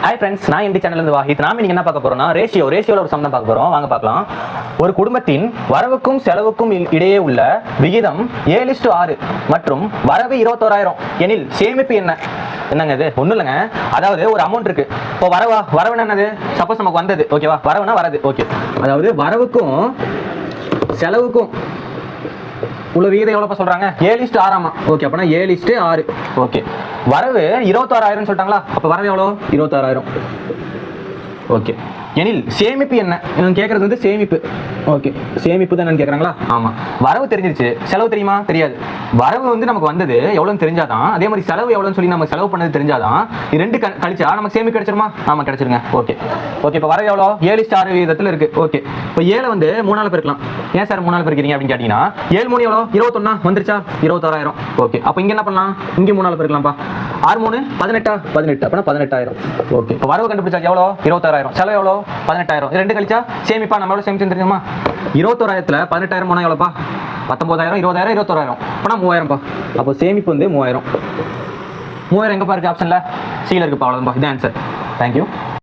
Hi friends, நான் இந்த சேனல்லேருந்து வாஹித். நாம இன்னைக்கு என்ன பார்க்க போறோம்னா ரேஷியோவில் ஒரு சம் தான் பார்க்க போறோம். வாங்க பார்க்கலாம். ஒரு குடும்பத்தின் வரவுக்கும் செலவுக்கும் இடையே உள்ள விகிதம் 7:6 மற்றும் வரவு 21,000 எனில் சேமிப்பு என்ன? என்னங்க இது? ஒன்றும் இல்லைங்க. அதாவது ஒரு அமௌண்ட் இருக்கு. இப்போ வரவு என்னது? சப்போஸ் நமக்கு வந்தது, ஓகேவா? வரவுனா வரது, ஓகே. அதாவது வரவுக்கும் செலவுக்கும் உள்ள விகிதம் எவ்வளோப்பா சொல்றாங்க? 7:6. ஓகே, அப்பனா 7:6. ஓகே, வரவு 21,000 சொல்லிட்டாங்களா? அப்போ வரவு எவ்வளோ? 26,000. ஓகே, எனில் சேமிப்பு என்ன? கேட்கறது வந்து சேமிப்பு. ஓகே, சேமிப்பு தான் என்னன்னு கேட்குறாங்களா? ஆமாம். வரவு தெரிஞ்சிருச்சு, செலவு தெரியுமா? தெரியாது. வரவு வந்து நமக்கு வந்தது எவ்வளோன்னு தெரிஞ்சாதான், அதே மாதிரி செலவு எவ்வளோன்னு சொல்லி நம்ம செலவு பண்ணது தெரிஞ்சாதான், இது ரெண்டு கழிச்சா நமக்கு சேமிப்பு கிடைச்சிருமா? ஆமாம், கிடைச்சிருங்க. ஓகே ஓகே, இப்போ வரவு எவ்வளோ? 7:6 விகிதத்தில் இருக்கு. ஓகே, இப்போ 7 வந்து 3 பெருக்கலாம். ஏன் சார் 3 பெருக்கிறீங்க அப்படின்னு கேட்டீங்கன்னா, 7 3 எவ்வளோ? 21 வந்துருச்சா? 26,000. ஓகே, அப்போ இங்கே என்ன பண்ணலாம்? இங்கே 3 பெருக்கலாம்ப்பா. 6 3 18 அப்பனா 18,000. ஓகே, இப்போ வரவு கண்டுபிடிச்சா எவ்வளோ? 26,000. செலவு எவ்வளோ? 18,000. ரெண்டு கழிச்சா சேமிப்பா நம்ம எவ்வளோ சேமிச்சு தெரியுமா? 21,000த்துல 18,000 போனால் எவ்வளோப்பா? 19,000, 20,000, 21,000. அப்பனா 3,000பா. அப்போ சேமிப்பு வந்து 3,000. 3,000 எங்கப்பா இருக்கு? ஆப்ஷன்ல சீல இருக்குப்பா. அவ்வளோதான்ப்பா. இது ஆன்சர். தேங்க்யூ.